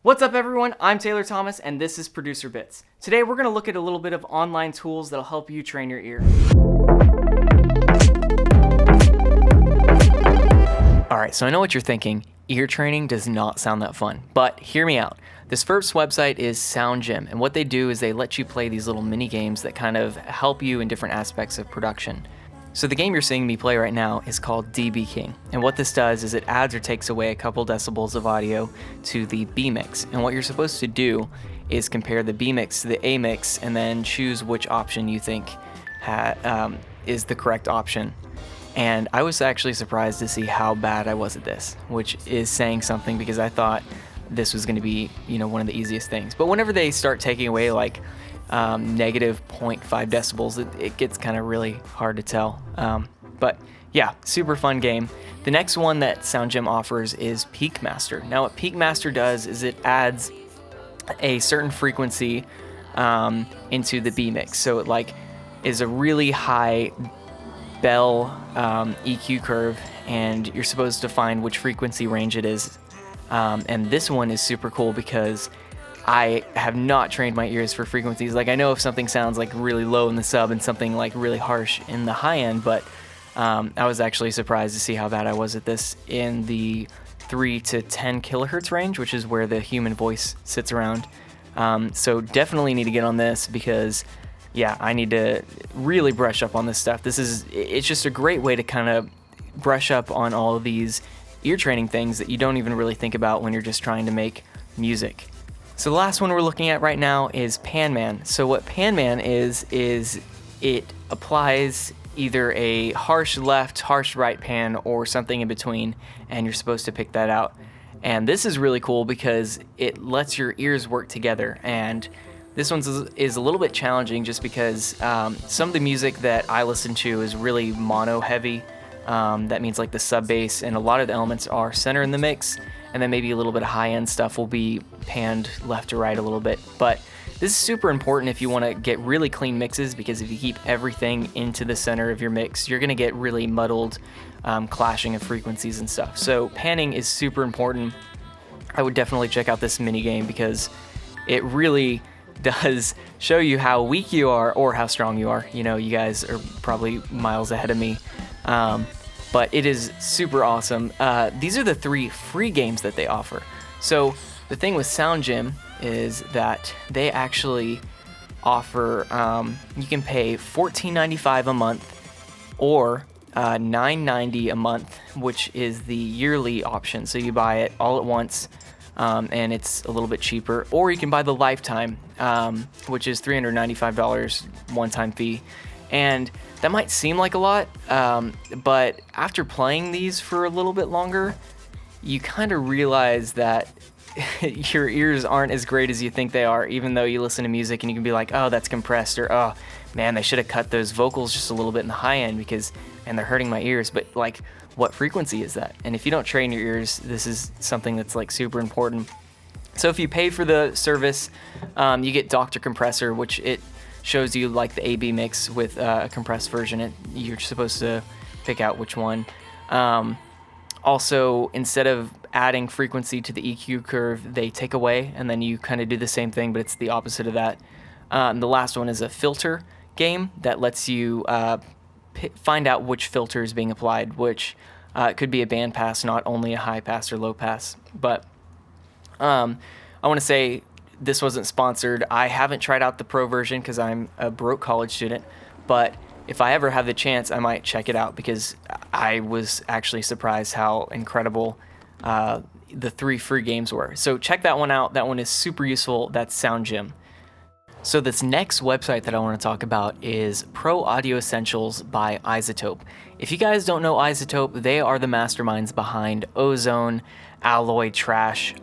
What's up everyone, I'm Taylor Thomas and this is Producer Bits. Today we're going to look at a little bit of online tools that'll help you train your ear. Alright, so I know what you're thinking. Ear training does not sound that fun, but hear me out. This first website is Sound Gym, and what they do is they let you play these little mini games that kind of help you in different aspects of production. So the game you're seeing me play right now is called DB King, and what this does is it adds or takes away a couple decibels of audio to the B mix, and what you're supposed to do is compare the B mix to the A mix and then choose which option you think is the correct option. And I was actually surprised to see how bad I was at this, which is saying something because I thought this was going to be, one of the easiest things. But whenever they start taking away like negative 0.5 decibels, it gets kind of really hard to tell. But yeah, super fun game. The next one that Sound Gym offers is Peak Master. Now what Peak Master does is it adds a certain frequency into the B mix. So it is a really high bell EQ curve, and you're supposed to find which frequency range it is. And this one is super cool because I have not trained my ears for frequencies. Like I know if something sounds like really low in the sub and something like really harsh in the high end, but I was actually surprised to see how bad I was at this in the 3 to 10 kilohertz range, which is where the human voice sits around. So definitely need to get on this because yeah, I need to really brush up on this stuff. It's just a great way to kind of brush up on all of these ear training things that you don't even really think about when you're just trying to make music. So the last one we're looking at right now is Panman. So what Panman is it applies either a harsh left, harsh right pan or something in between, and you're supposed to pick that out. And this is really cool because it lets your ears work together, and this one is a little bit challenging just because some of the music that I listen to is really mono heavy. That means like the sub bass and a lot of the elements are center in the mix, and then maybe a little bit of high end stuff will be panned left to right a little bit. But this is super important if you want to get really clean mixes, because if you keep everything into the center of your mix, you're going to get really muddled clashing of frequencies and stuff. So panning is super important. I would definitely check out this mini game because it really does show you how weak you are or how strong you are. You guys are probably miles ahead of me. But it is super awesome. These are the 3 free games that they offer. So the thing with Sound Gym is that they actually offer, you can pay $14.95 a month or $9.90 a month, which is the yearly option. So you buy it all at once, and it's a little bit cheaper. Or you can buy the lifetime, which is $395 one-time fee. And that might seem like a lot, but after playing these for a little bit longer, you kind of realize that your ears aren't as great as you think they are, even though you listen to music and you can be like, oh, that's compressed, or oh, man, they should have cut those vocals just a little bit in the high end and they're hurting my ears. But like, what frequency is that? And if you don't train your ears, this is something that's like super important. So if you pay for the service, you get Dr. Compressor, which it shows you like the A-B mix with a compressed version. You're supposed to pick out which one. Also, instead of adding frequency to the EQ curve, they take away, and then you kind of do the same thing, but it's the opposite of that. The last one is a filter game that lets you find out which filter is being applied, which could be a band pass, not only a high pass or low pass. But I want to say, this wasn't sponsored. I haven't tried out the pro version because I'm a broke college student, but if I ever have the chance, I might check it out because I was actually surprised how incredible the 3 free games were. So check that one out. That one is super useful. That's Sound Gym. So this next website that I want to talk about is Pro Audio Essentials by iZotope. If you guys don't know iZotope, they are the masterminds behind Ozone, Alloy, Trash,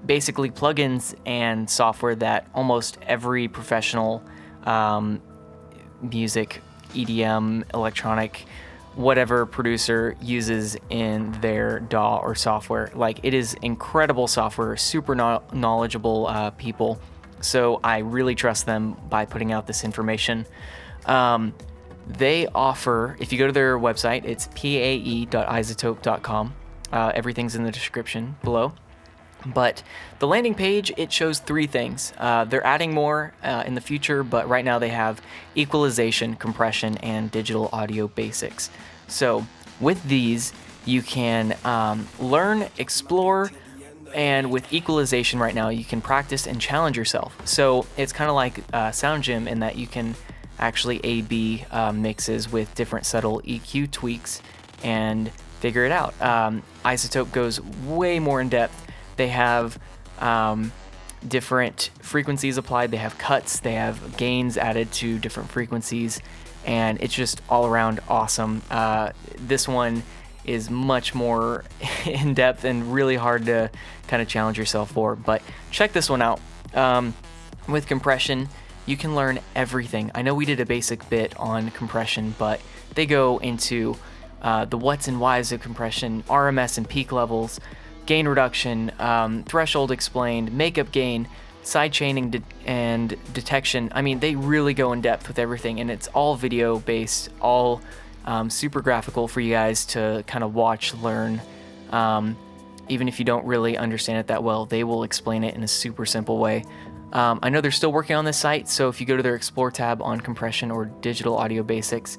basically plugins and software that almost every professional music, EDM, electronic, whatever producer uses in their DAW or software. Like, it is incredible software, super knowledgeable people. So I really trust them by putting out this information. They offer, if you go to their website, it's pae.izotope.com. Everything's in the description below. But the landing page, it shows 3 things. They're adding more in the future, but right now they have equalization, compression, and digital audio basics. So with these, you can learn, explore, and with equalization right now, you can practice and challenge yourself. So it's kind of like Sound Gym in that you can actually A/B mixes with different subtle EQ tweaks and figure it out. iZotope goes way more in depth. They have different frequencies applied. They have cuts. They have gains added to different frequencies, and it's just all around awesome. This one is much more in depth and really hard to kind of challenge yourself for, but check this one out. With compression, you can learn everything. I know we did a basic bit on compression, but they go into the what's and whys of compression, RMS and peak levels, gain reduction, threshold explained, makeup gain, sidechaining and detection. I mean, they really go in depth with everything, and it's all video based, all super graphical for you guys to kind of watch, learn. Even if you don't really understand it that well, they will explain it in a super simple way. I know they're still working on this site, so if you go to their Explore tab on compression or digital audio basics,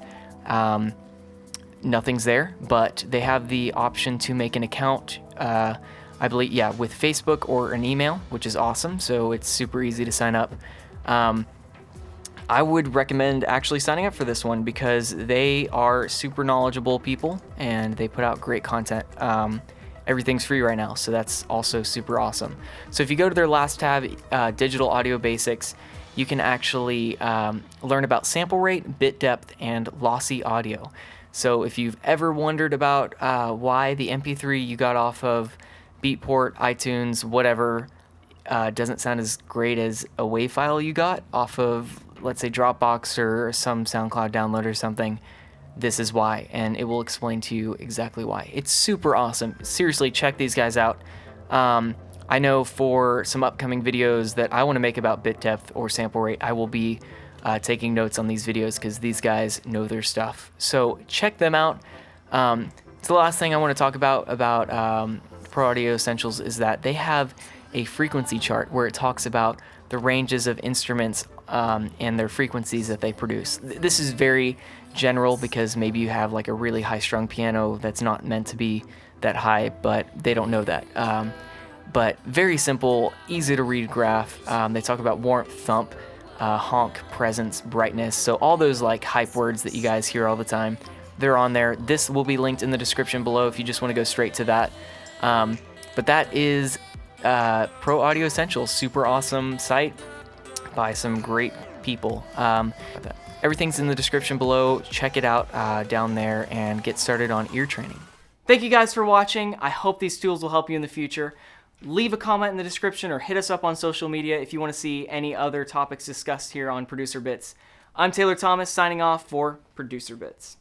nothing's there, but they have the option to make an account, I believe, yeah, with Facebook or an email, which is awesome, so it's super easy to sign up. I would recommend actually signing up for this one because they are super knowledgeable people and they put out great content. Everything's free right now, so that's also super awesome. So if you go to their last tab, Digital Audio Basics, you can actually learn about sample rate, bit depth, and lossy audio. So if you've ever wondered about why the MP3 you got off of Beatport, iTunes, whatever, doesn't sound as great as a WAV file you got off of, let's say, Dropbox or some SoundCloud download or something, this is why, and it will explain to you exactly why. It's super awesome. Seriously, check these guys out. I know for some upcoming videos that I want to make about bit depth or sample rate, I will be taking notes on these videos because these guys know their stuff. So check them out. So the last thing I want to talk about Pro Audio Essentials is that they have a frequency chart where it talks about the ranges of instruments and their frequencies that they produce. This is very general because maybe you have like a really high strung piano that's not meant to be that high, but they don't know that. But very simple, easy to read graph. They talk about warmth, thump, honk, presence, brightness. So all those like hype words that you guys hear all the time, they're on there. This will be linked in the description below if you just want to go straight to that. But that is Pro Audio Essentials, super awesome site by some great people. Everything's in the description below. Check it out down there and get started on ear training. Thank you guys for watching. I hope these tools will help you in the future. Leave a comment in the description or hit us up on social media if you want to see any other topics discussed here on Producer Bits. I'm Taylor Thomas signing off for Producer Bits.